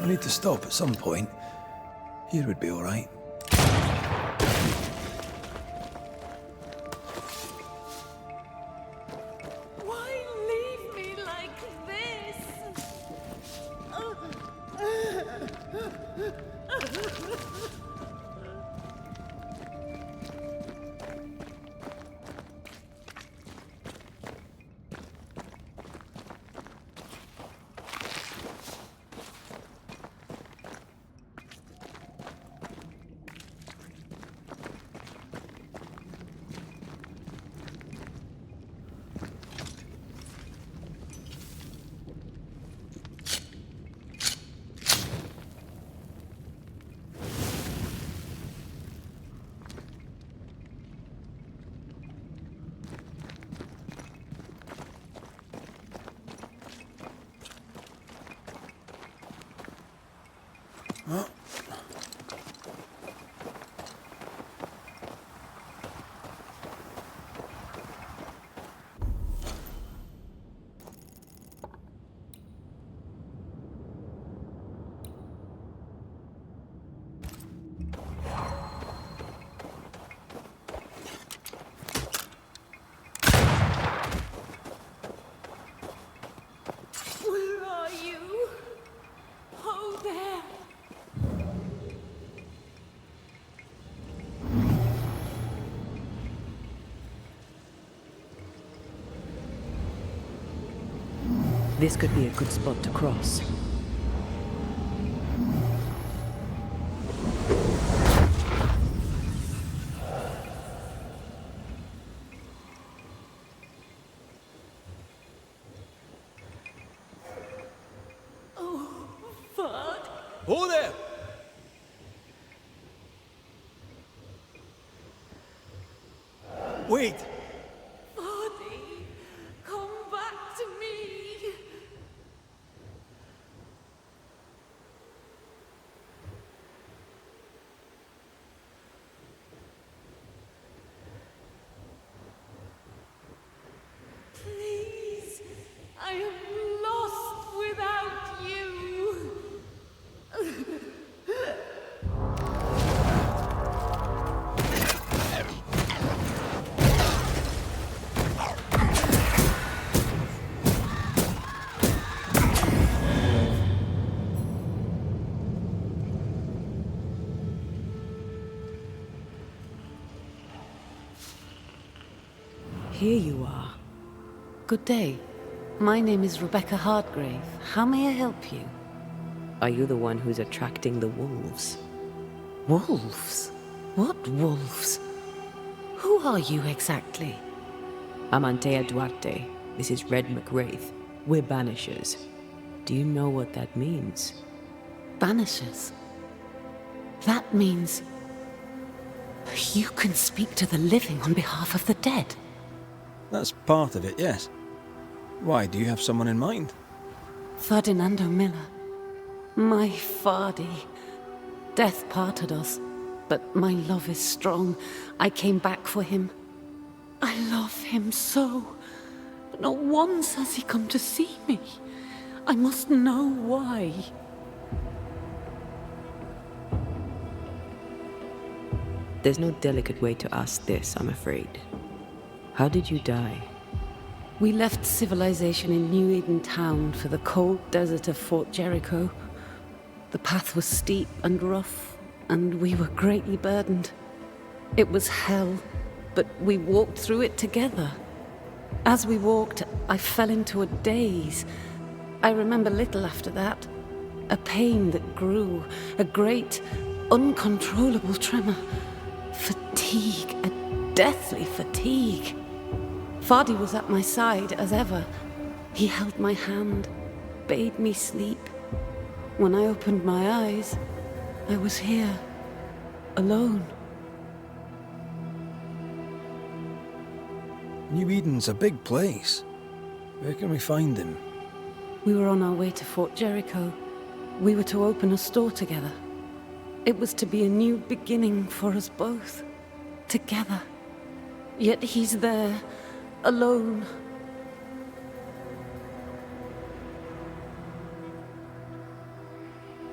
I need to stop at some point. Here would be all right. Why leave me like this? Where are you? Oh, there. This could be a good spot to cross. Oh, Fud. Oh there! Wait! Fuddy, come back to me. Please, I am lost without you. Here you are. Good day. My name is Rebecca Hardgrave. How may I help you? Are you the one who's attracting the wolves? Wolves? What wolves? Who are you exactly? I'm Antea Duarte. This is Red McWraith. We're Banishers. Do you know what that means? Banishers? That means... you can speak to the living on behalf of the dead. That's part of it, yes. Why, do you have someone in mind? Ferdinando Miller. My Fardy. Death parted us, but my love is strong. I came back for him. I love him so. But not once has he come to see me. I must know why. There's no delicate way to ask this, I'm afraid. How did you die? We left civilization in New Eden Town for the cold desert of Fort Jericho. The path was steep and rough, and we were greatly burdened. It was hell, but we walked through it together. As we walked, I fell into a daze. I remember little after that. A pain that grew, a great, uncontrollable tremor. Fatigue, a deathly fatigue. Fardy was at my side, as ever. He held my hand, bade me sleep. When I opened my eyes, I was here, alone. New Eden's a big place. Where can we find him? We were on our way to Fort Jericho. We were to open a store together. It was to be a new beginning for us both, together. Yet he's there, alone.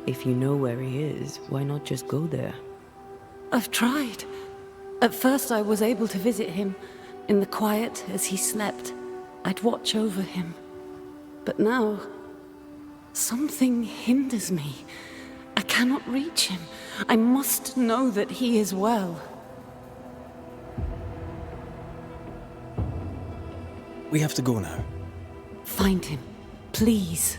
If you know where he is, why not just go there? I've tried. At first I was able to visit him in the quiet as he slept. I'd watch over him. But now, something hinders me. I cannot reach him. I must know that he is well. We have to go now. Find him, please.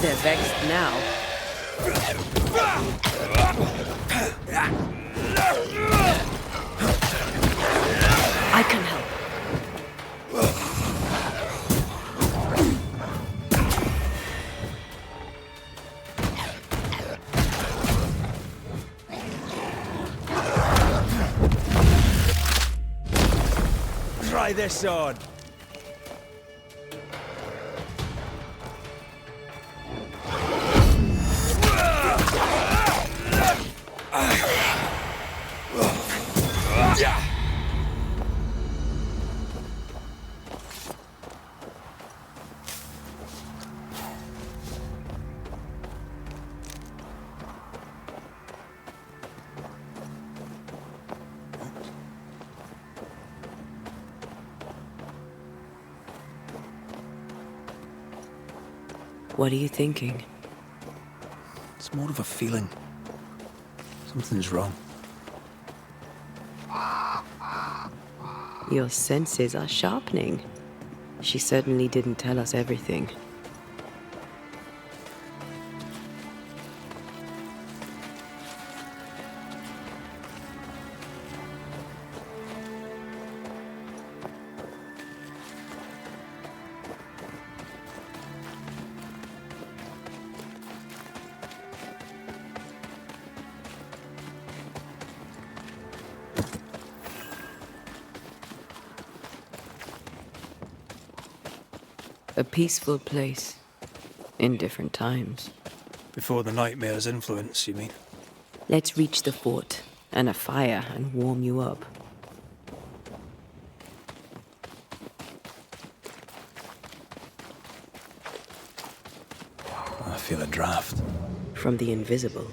They're vexed now. I can help. Try this on. What are you thinking? It's more of a feeling. Something's wrong. Your senses are sharpening. She certainly didn't tell us everything. A peaceful place, in different times. Before the nightmare's influence, you mean? Let's reach the fort, and a fire, and warm you up. I feel a draft. From the invisible.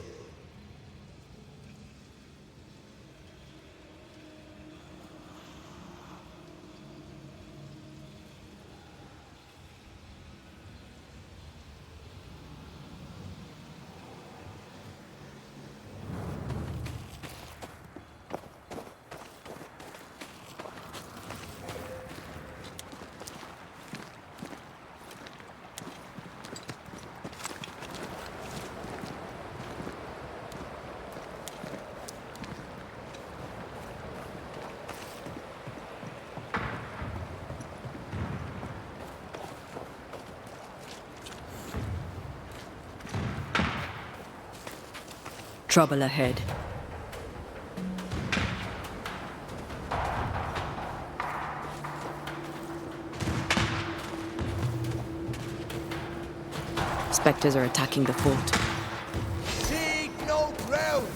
Trouble ahead. Spectres are attacking the fort. Take no ground!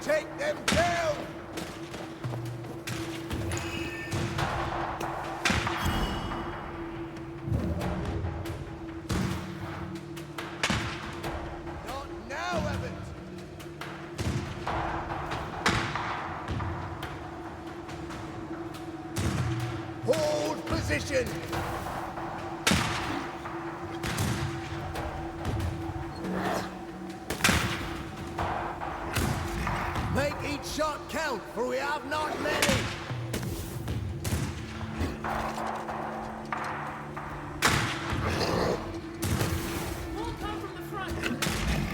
Take them down! Not now, Evans! position! Make each shot count, for we have not many!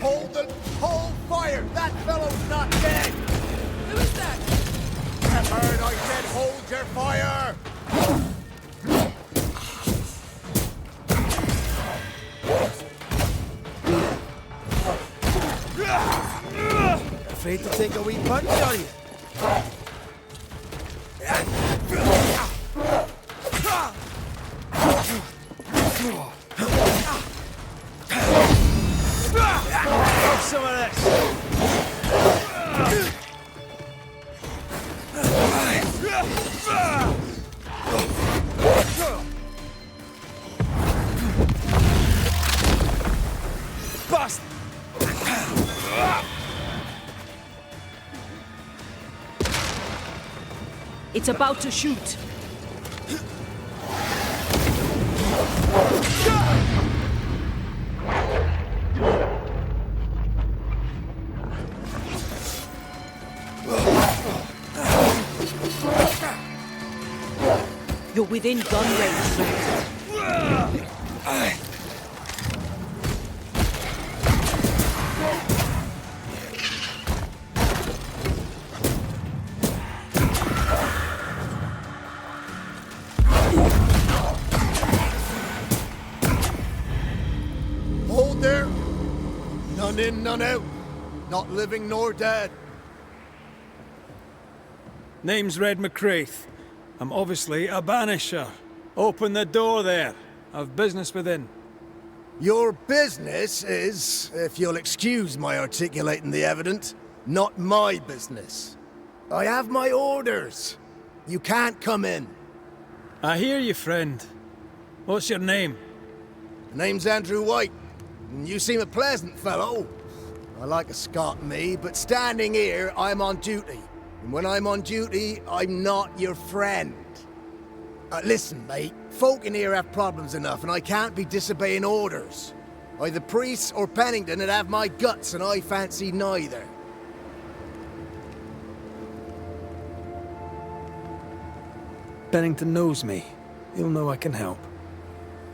Hold fire! That fellow's not dead! Who is that? I've heard I said hold your fire! Afraid to take a wee punch, are you? Have some of this. Bust! It's about to shoot. You're within gun range, Raith. Hold there! None in, none out. Not living nor dead. Name's Red McRaith. I'm obviously a Banisher. Open the door there. I've business within. Your business is, if you'll excuse my articulating the evident, not my business. I have my orders. You can't come in. I hear you, friend. What's your name? Name's Andrew White. And you seem a pleasant fellow. I like a Scot, me, but standing here, I'm on duty. And when I'm on duty, I'm not your friend. Listen, mate, folk in here have problems enough, and I can't be disobeying orders. Either priests or Pennington would have my guts, and I fancy neither. Bennington knows me. He'll know I can help.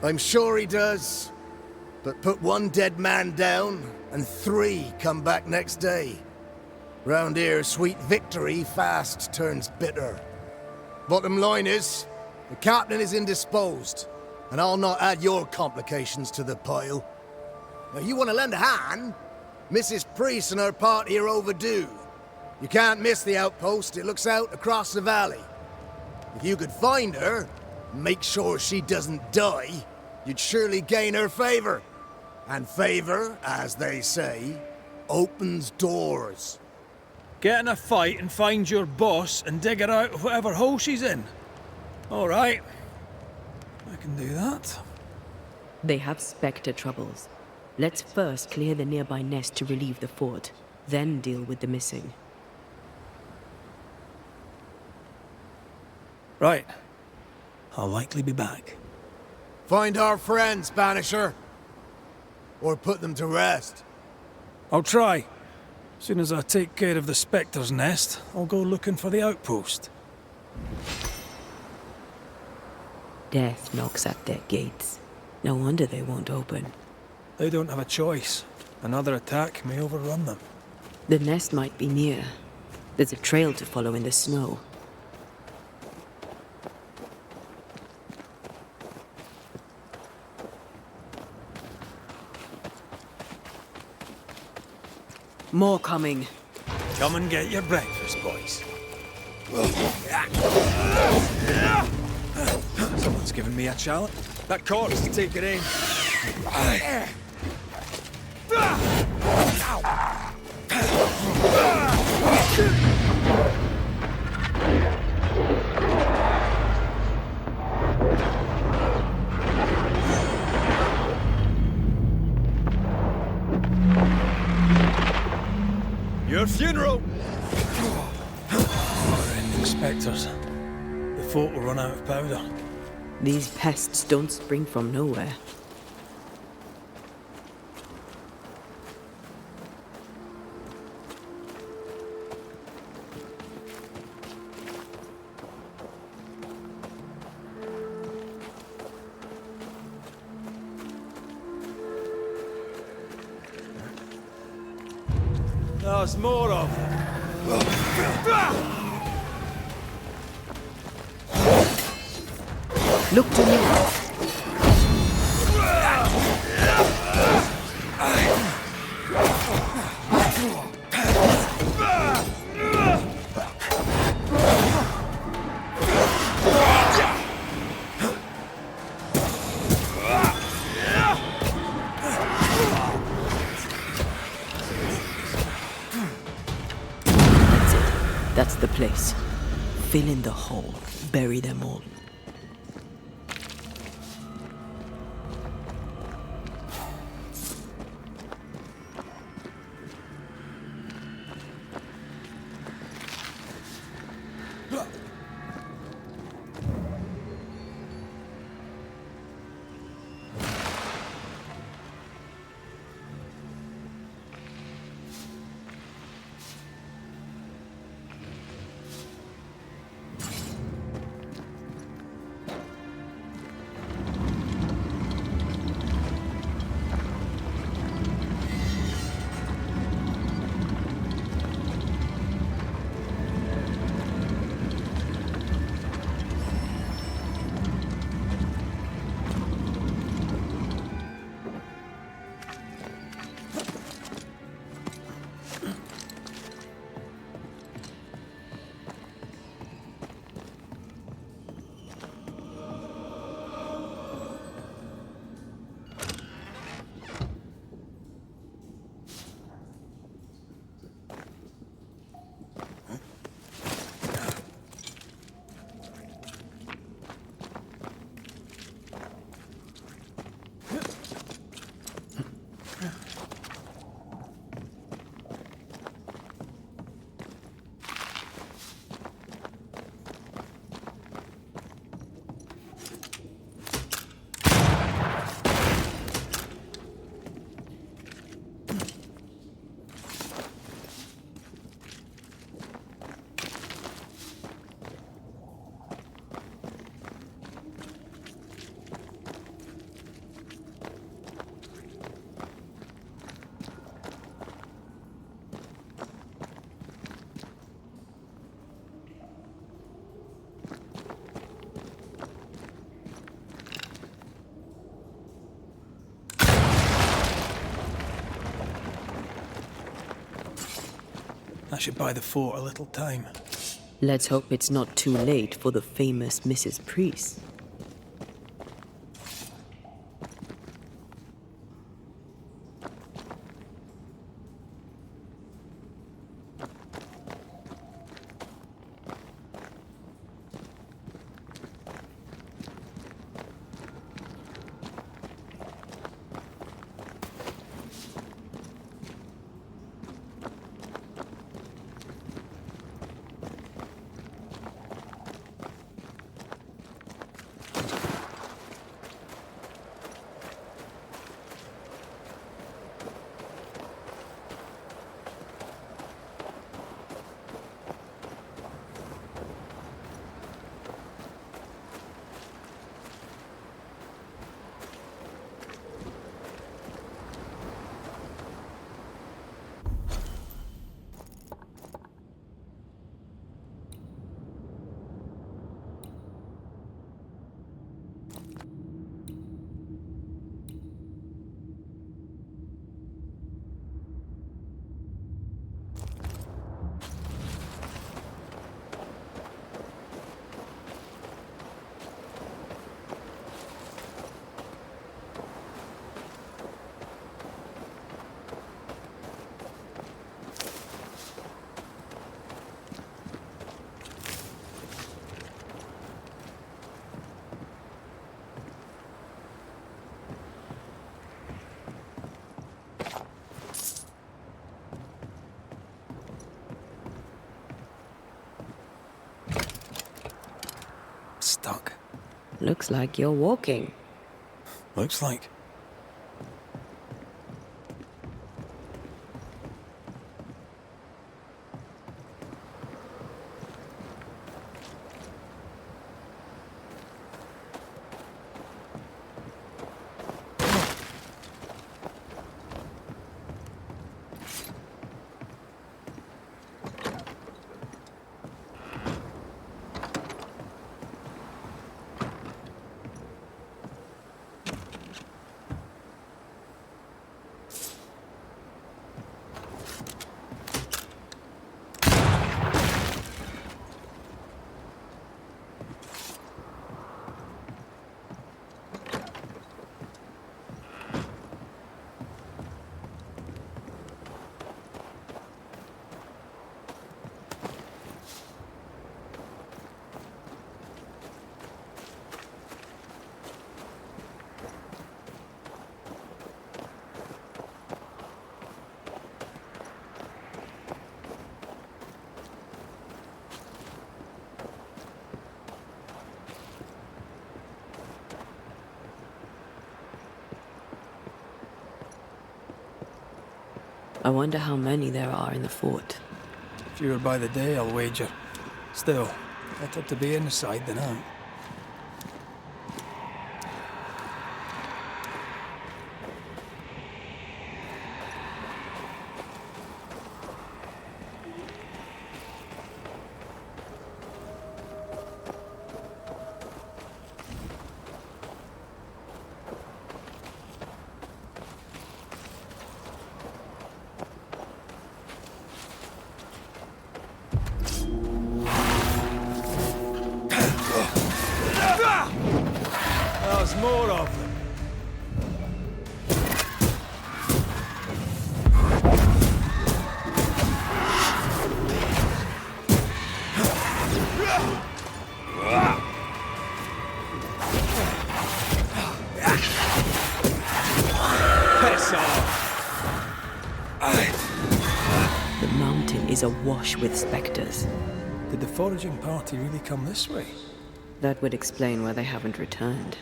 I'm sure he does. But put one dead man down, and 3 come back next day. Round here, sweet victory fast turns bitter. Bottom line is, the captain is indisposed, and I'll not add your complications to the pile. Now, you want to lend a hand? Mrs. Priest and her party are overdue. You can't miss the outpost, it looks out across the valley. If you could find her, and make sure she doesn't die, you'd surely gain her favor. And favor, as they say, opens doors. Get in a fight and find your boss and dig her out of whatever hole she's in. All right. I can do that. They have Spectre troubles. Let's first clear the nearby nest to relieve the fort, then deal with the missing. Right. I'll likely be back. Find our friends, Banisher. Or put them to rest. I'll try. As soon as I take care of the Spectre's nest, I'll go looking for the outpost. Death knocks at their gates. No wonder they won't open. They don't have a choice. Another attack may overrun them. The nest might be near. There's a trail to follow in the snow. More coming. Come and get your breakfast, boys. Someone's given me a challenge. That corpse to take it in. Your funeral! Never-ending spectres. The fort will run out of powder. These pests don't spring from nowhere. There's more of them. Look to me. That's the place. Fill in the hole. Bury them all. That should buy the fort a little time. Let's hope it's not too late for the famous Mrs. Priest. Looks like you're walking. Looks like. I wonder how many there are in the fort. Fewer by the day, I'll wager. Still, better to be inside than out. There's more of them. Piss off. The mountain is awash with specters. Did the foraging party really come this way? That would explain why they haven't returned.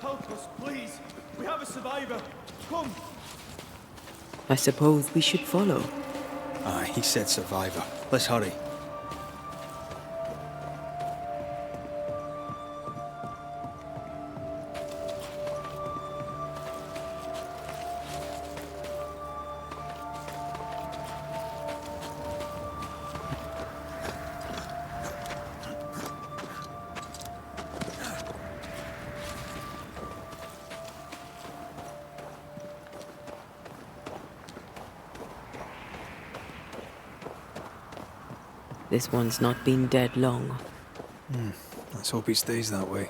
Help us, please. We have a survivor. Come. I suppose we should follow. Aye, he said survivor. Let's hurry. This one's not been dead long. Let's hope he stays that way.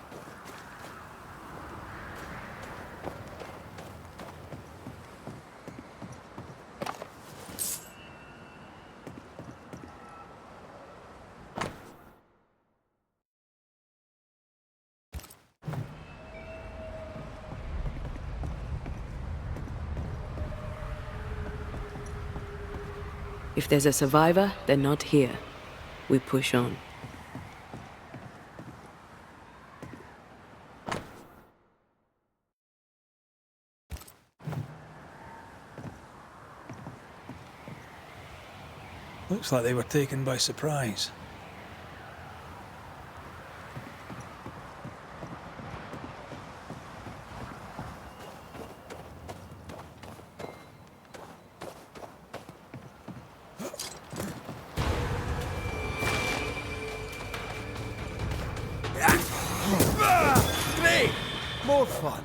If there's a survivor, they're not here. We push on. Looks like they were taken by surprise. Great! More fun.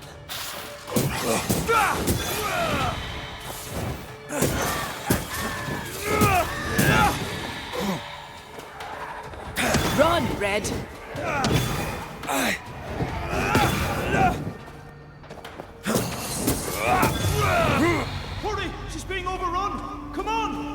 Run, Red! Hurry! She's being overrun! Come on!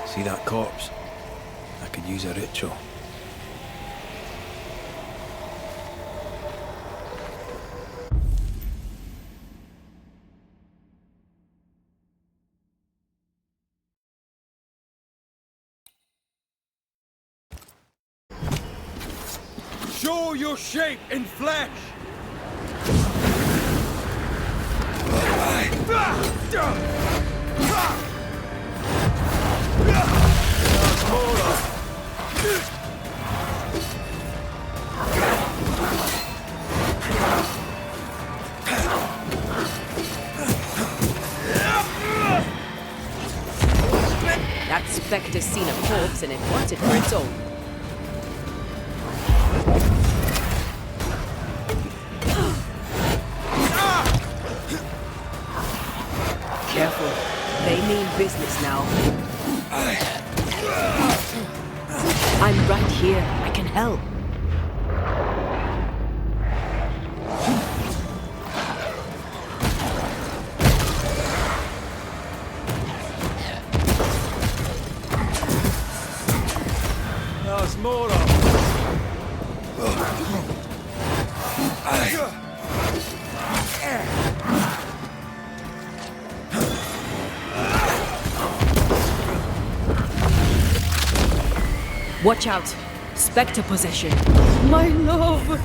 See that corpse? I could use a ritual. Show your shape in flesh! That specter's seen a corpse and it wants it for its own. Careful. They mean business now. I'm right here. I can help. There's more of them. Watch out. Spectre possession. My love!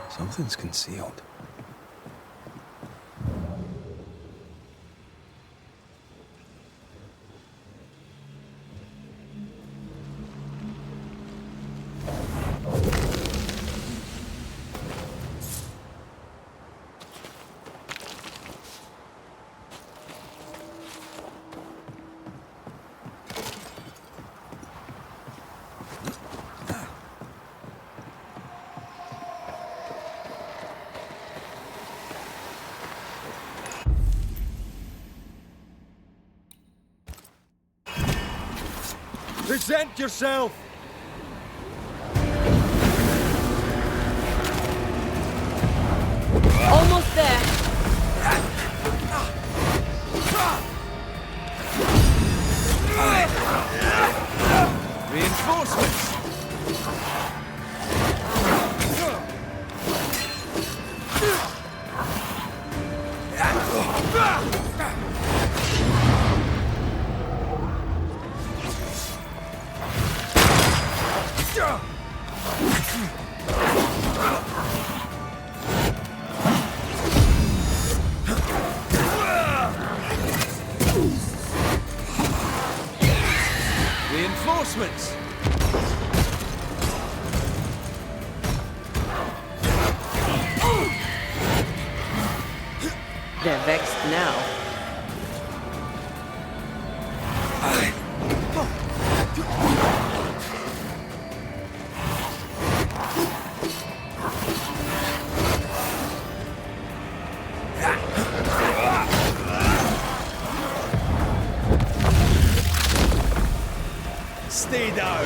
Something's concealed. Present yourself! Almost there. Reinforcements! Reinforcements! They're vexed now. Stay down!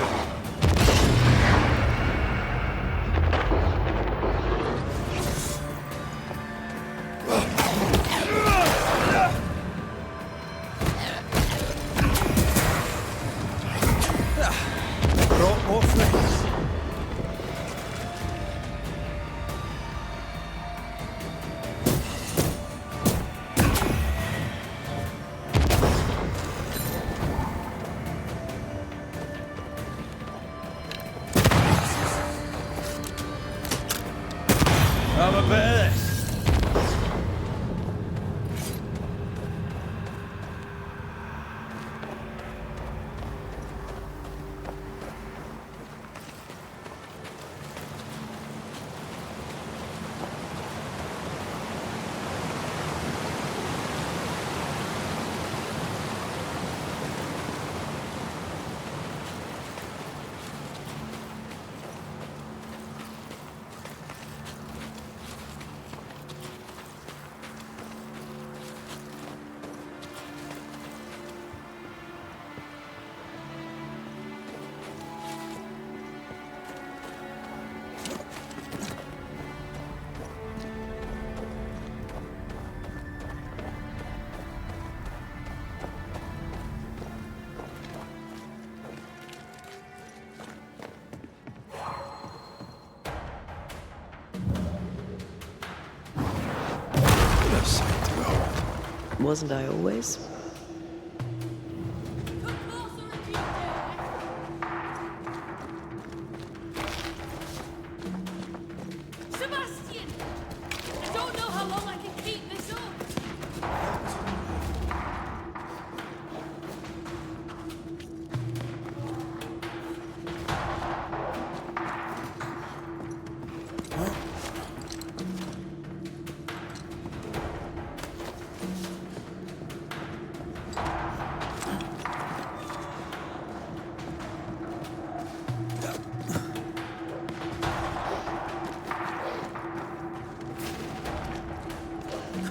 Brought more friends. Have a bit of this. Wasn't I always? Sebastian! I don't know how long I can keep this up.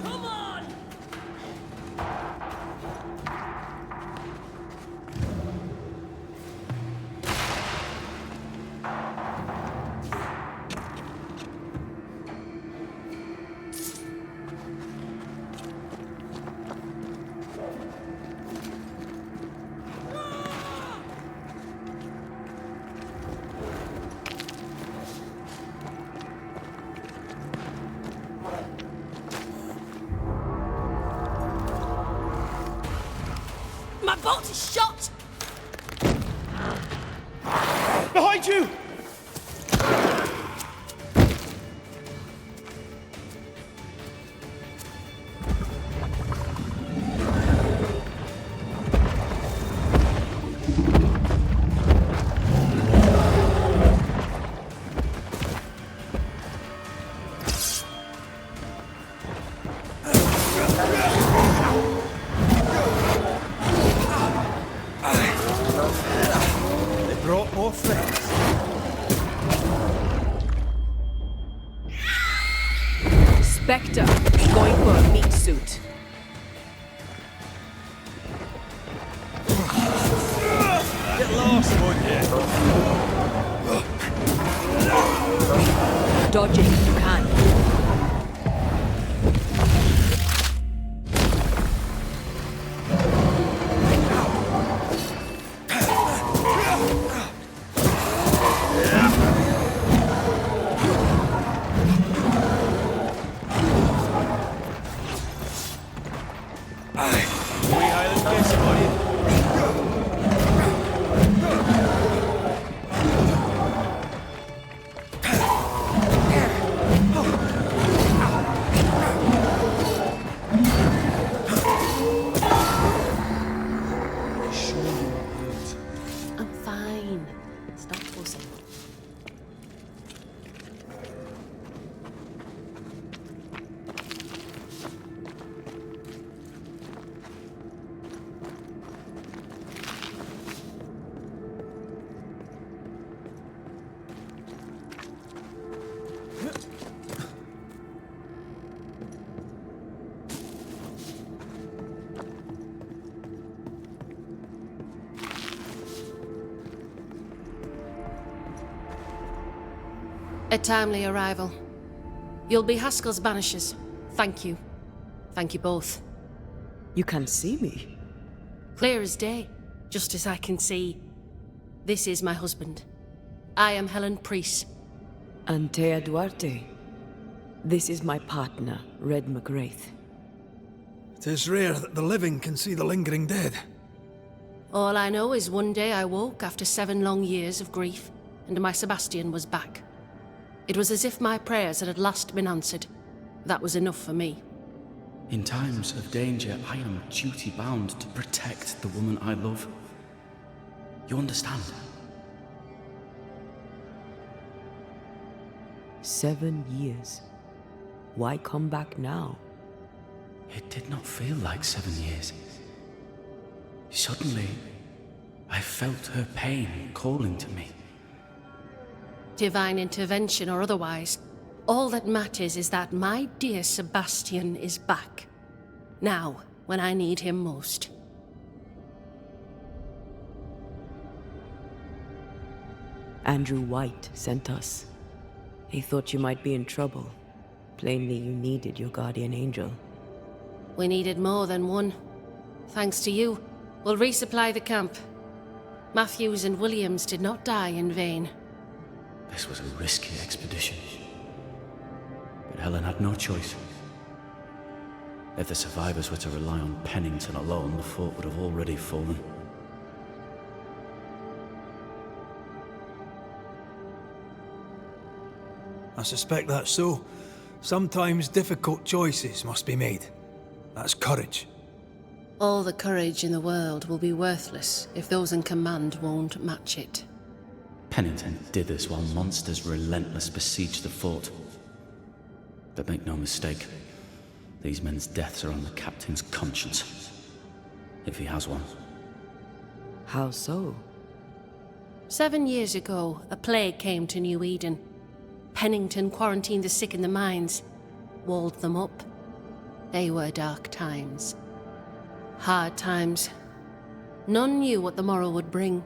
Come on! My boat is shot! Behind you! They brought more friends. Spectre, going for a meat suit. Get lost! possible, yeah. Dodge it if you can. I'm fine. Stop fussing. A timely arrival. You'll be Haskell's Banishers. Thank you. Thank you both. You can see me. Clear as day, just as I can see. This is my husband. I am Helen Priest. Antea Duarte. This is my partner, Red Raith. It is rare that the living can see the lingering dead. All I know is one day I woke after 7 long years of grief, and my Sebastian was back. It was as if my prayers had at last been answered. That was enough for me. In times of danger, I am duty-bound to protect the woman I love. You understand? 7 years. Why come back now? It did not feel like 7 years. Suddenly, I felt her pain calling to me. Divine intervention or otherwise, all that matters is that my dear Sebastian is back. Now, when I need him most. Andrew White sent us. He thought you might be in trouble. Plainly, you needed your guardian angel. We needed more than one. Thanks to you, we'll resupply the camp. Matthews and Williams did not die in vain. This was a risky expedition. But Helen had no choice. If the survivors were to rely on Pennington alone, the fort would have already fallen. I suspect that's so. Sometimes difficult choices must be made. That's courage. All the courage in the world will be worthless if those in command won't match it. Pennington did this while monsters relentless besieged the fort. But make no mistake, these men's deaths are on the captain's conscience. If he has one. How so? 7 years ago, a plague came to New Eden. Pennington quarantined the sick in the mines, walled them up. They were dark times. Hard times. None knew what the morrow would bring.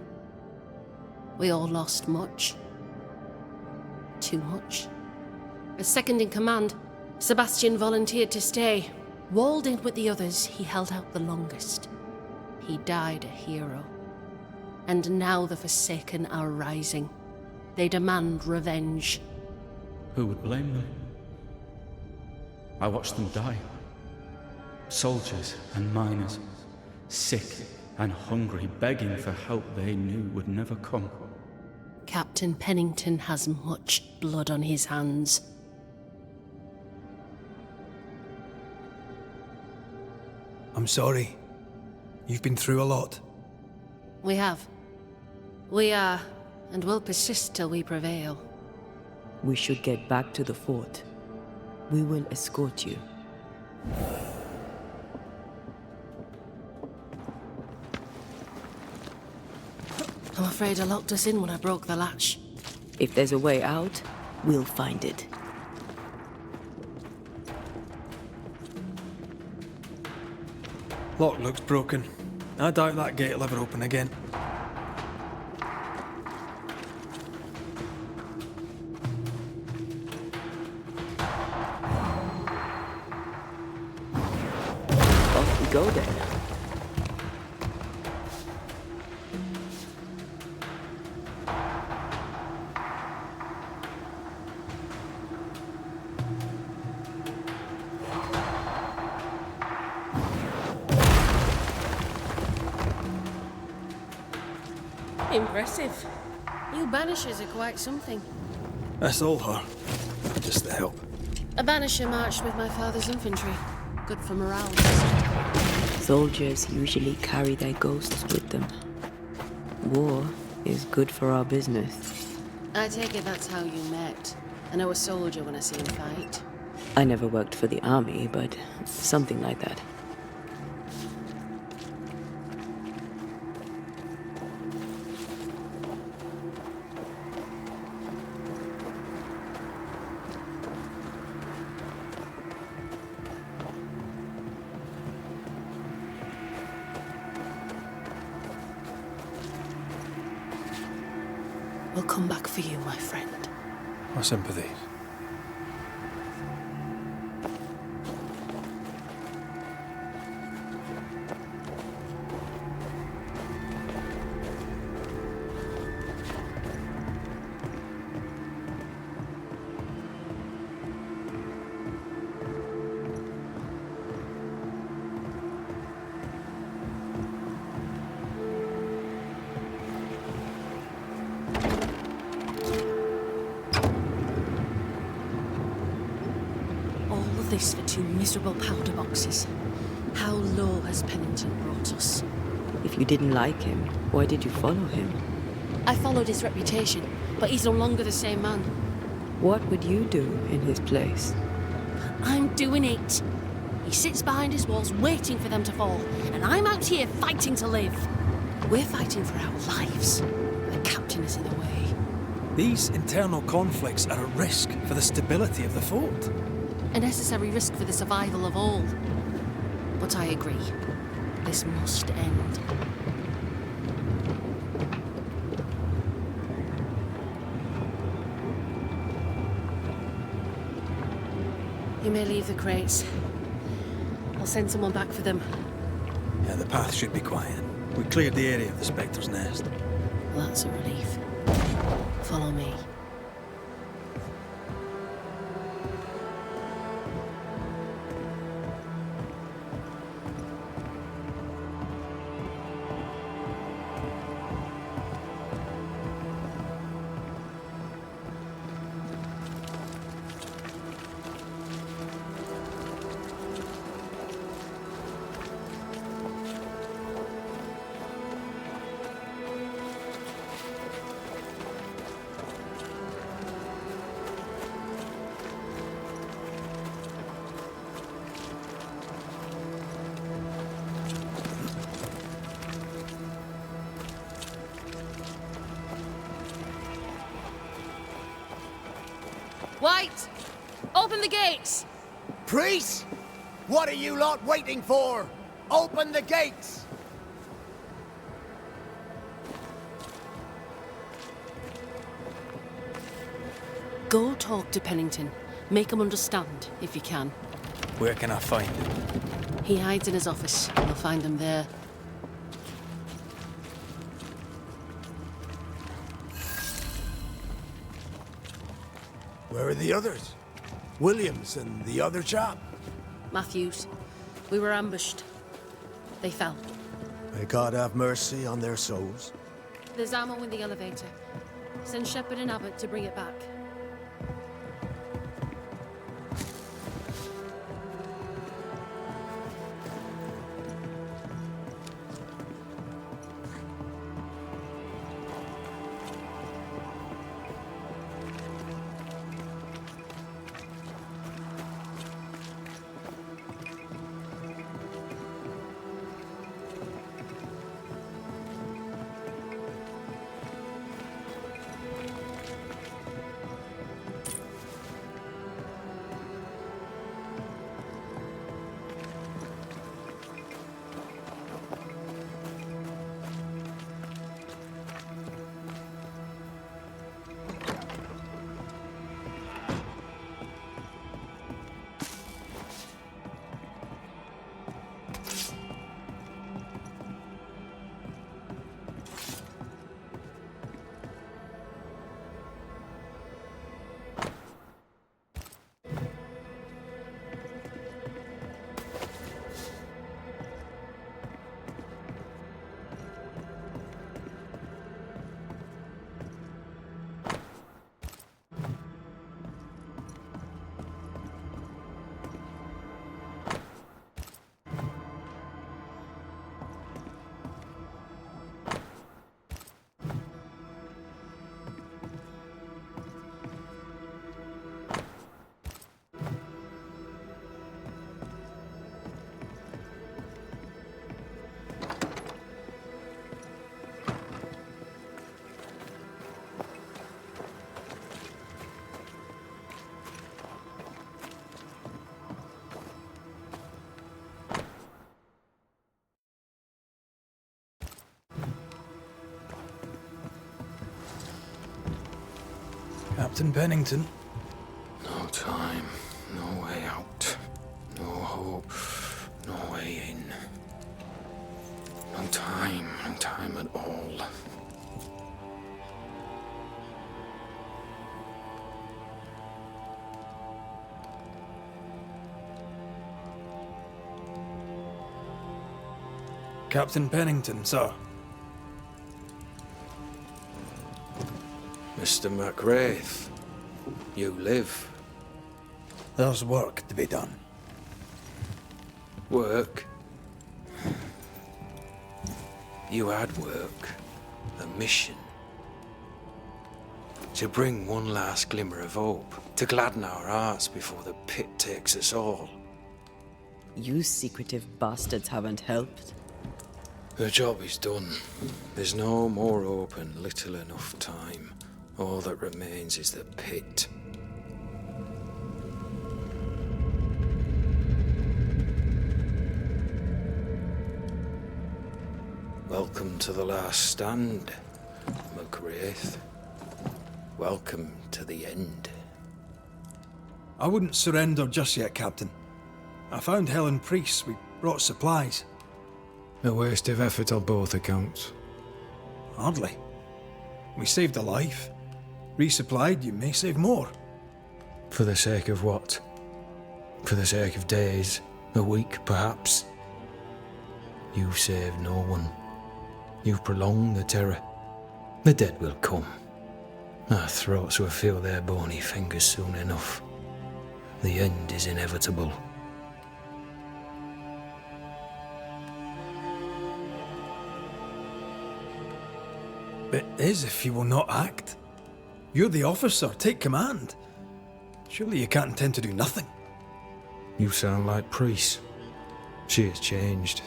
We all lost much. Too much. As second in command, Sebastian volunteered to stay. Walled in with the others, he held out the longest. He died a hero. And now the Forsaken are rising. They demand revenge. Who would blame them? I watched them die. Soldiers and miners, sick and hungry, begging for help they knew would never come. Captain Pennington has much blood on his hands. I'm sorry. You've been through a lot. We have. We are, and will persist till we prevail. We should get back to the fort. We will escort you. I'm afraid I locked us in when I broke the latch. If there's a way out, we'll find it. Lock looks broken. I doubt that gate will ever open again. go then. Impressive. You Banishers are quite something. That's all her. Just the help. A Banisher marched with my father's infantry. Good for morale. Soldiers usually carry their ghosts with them. War is good for our business. I take it that's how you met. I know a soldier when I see him fight. I never worked for the army, but something like that. We'll come back for you, my friend. My sympathies. This for 2 miserable powder boxes. How low has Pennington brought us? If you didn't like him, why did you follow him? I followed his reputation, but he's no longer the same man. What would you do in his place? I'm doing it. He sits behind his walls waiting for them to fall, and I'm out here fighting to live. We're fighting for our lives. The captain is in the way. These internal conflicts are a risk for the stability of the fort. A necessary risk for the survival of all. But I agree. This must end. You may leave the crates. I'll send someone back for them. Yeah, the path should be quiet. We cleared the area of the Spectre's nest. Well, that's a relief. Follow me. White! Open the gates! Priest? What are you lot waiting for? Open the gates! Go talk to Pennington. Make him understand, if you can. Where can I find him? He hides in his office. You'll find him there. Where are the others? Williams and the other chap? Matthews. We were ambushed. They fell. May God have mercy on their souls. There's ammo in the elevator. Send Shepard and Abbott to bring it back. Captain Pennington. No time, no way out. No hope, no way in. No time at all. Captain Pennington, sir. Mr. MacRaith, you live. There's work to be done. Work? You had work. A mission. To bring one last glimmer of hope. To gladden our hearts before the pit takes us all. You secretive bastards haven't helped. The job is done. There's no more hope and little enough time. All that remains is the pit. Welcome to the last stand, MacRaith. Welcome to the end. I wouldn't surrender just yet, Captain. I found Helen Priest. We brought supplies. A waste of effort on both accounts. Hardly. We saved a life. Resupplied, you may save more. For the sake of what? For the sake of days, a week perhaps? You've saved no one. You've prolonged the terror. The dead will come. Our throats will feel their bony fingers soon enough. The end is inevitable. It is if you will not act. You're the officer, take command. Surely you can't intend to do nothing. You sound like Priest. She has changed.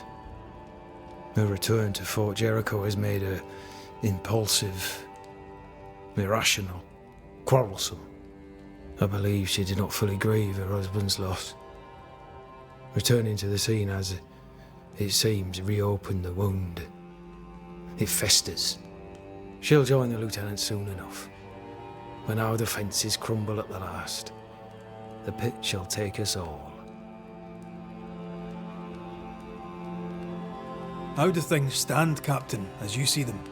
Her return to Fort Jericho has made her impulsive, irrational, quarrelsome. I believe she did not fully grieve her husband's loss. Returning to the scene has, it seems, reopened the wound. It festers. She'll join the lieutenant soon enough. When our defences crumble at the last, the pit shall take us all. How do things stand, Captain, as you see them?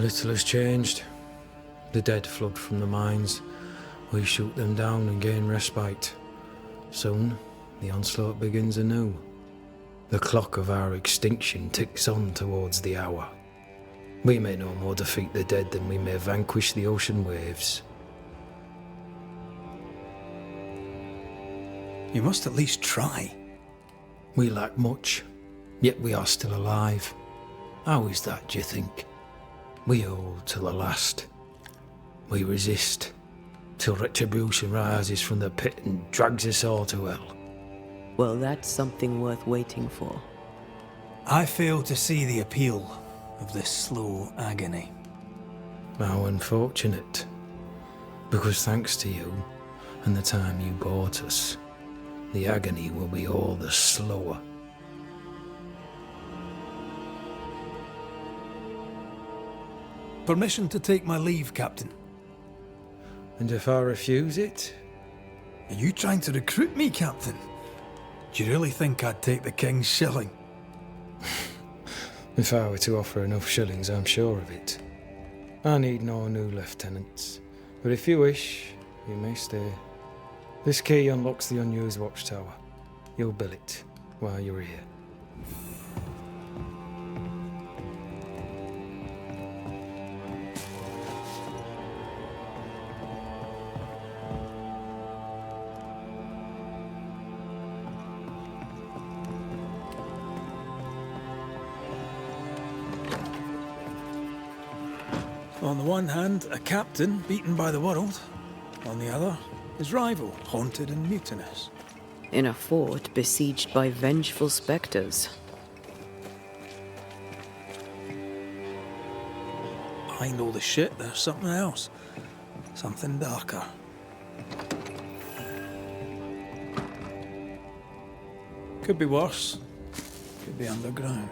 Little has changed. The dead flood from the mines. We shoot them down and gain respite. Soon, the onslaught begins anew. The clock of our extinction ticks on towards the hour. We may no more defeat the dead than we may vanquish the ocean waves. You must at least try. We lack much, yet we are still alive. How is that, do you think? We hold to the last. We resist, till retribution rises from the pit and drags us all to hell. Well, that's something worth waiting for. I fail to see the appeal of this slow agony. How unfortunate. Because thanks to you, and the time you bought us, the agony will be all the slower. Permission to take my leave, Captain. And if I refuse it? Are you trying to recruit me, Captain? Do you really think I'd take the King's shilling? If I were to offer enough shillings, I'm sure of it. I need no new lieutenants, but if you wish, you may stay. This key unlocks the unused watchtower. You'll bill it while you're here. On the one hand, a captain beaten by the world. On the other, his rival, haunted and mutinous. In a fort besieged by vengeful spectres. I know the shit, there's something else. Something darker. Could be worse. Could be underground.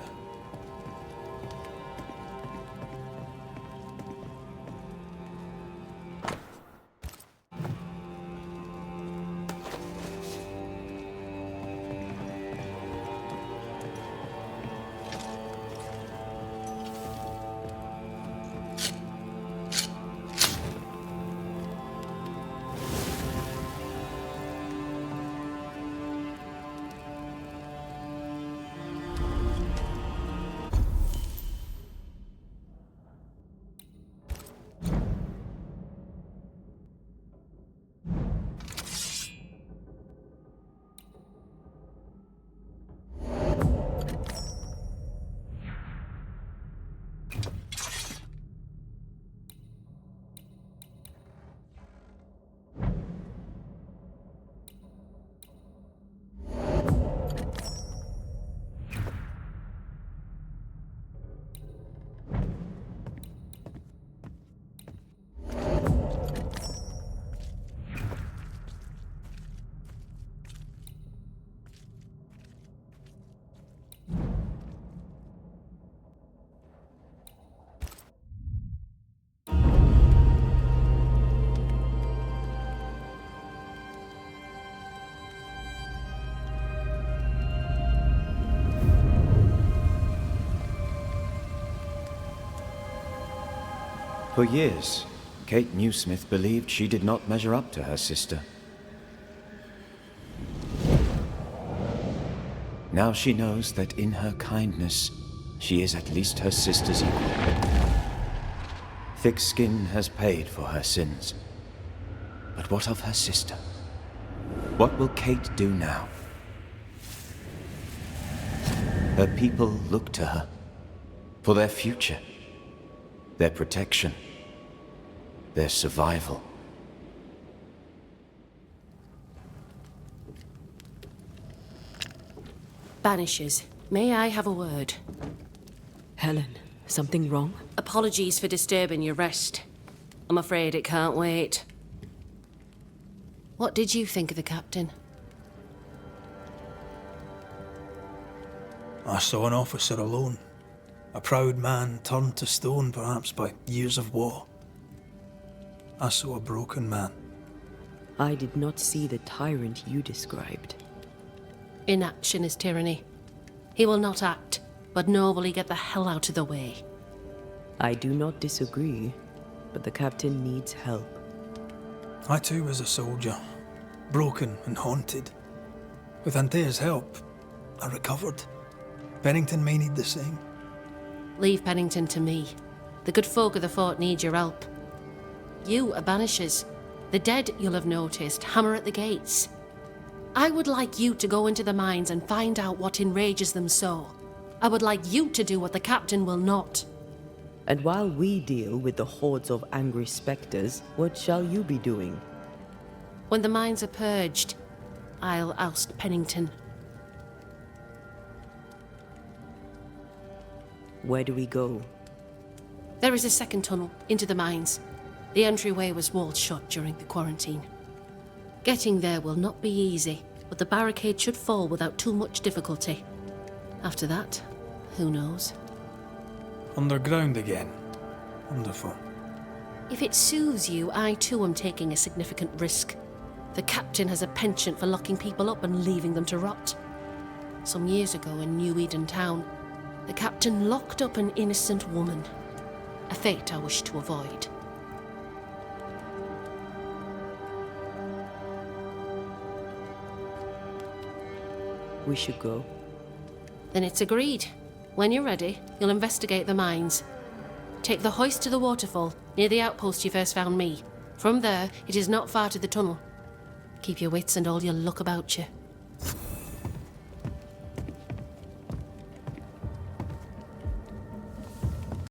For years, Kate Newsmith believed she did not measure up to her sister. Now she knows that in her kindness, she is at least her sister's equal. Thick skin has paid for her sins. But what of her sister? What will Kate do now? Her people look to her for their future, their protection, their survival. Banishers, may I have a word? Helen, something wrong? Apologies for disturbing your rest. I'm afraid it can't wait. What did you think of the captain? I saw an officer alone. A proud man turned to stone, perhaps by years of war. I saw a broken man. I did not see the tyrant you described. Inaction is tyranny. He will not act, but nor will he get the hell out of the way. I do not disagree, but the captain needs help. I too was a soldier, broken and haunted. With Antea's help, I recovered. Pennington may need the same. Leave Pennington to me. The good folk of the fort need your help. You are Banishers. The dead, you'll have noticed, hammer at the gates. I would like you to go into the mines and find out what enrages them so. I would like you to do what the captain will not. And while we deal with the hordes of angry spectres, what shall you be doing? When the mines are purged, I'll oust Pennington. Where do we go? There is a second tunnel into the mines. The entryway was walled shut during the quarantine. Getting there will not be easy, but the barricade should fall without too much difficulty. After that, who knows? Underground again. Wonderful. If it soothes you, I too am taking a significant risk. The captain has a penchant for locking people up and leaving them to rot. Some years ago in New Eden town, the captain locked up an innocent woman. A fate I wish to avoid. We should go. Then it's agreed. When you're ready, you'll investigate the mines. Take the hoist to the waterfall, near the outpost you first found me. From there, it is not far to the tunnel. Keep your wits and all your luck about you.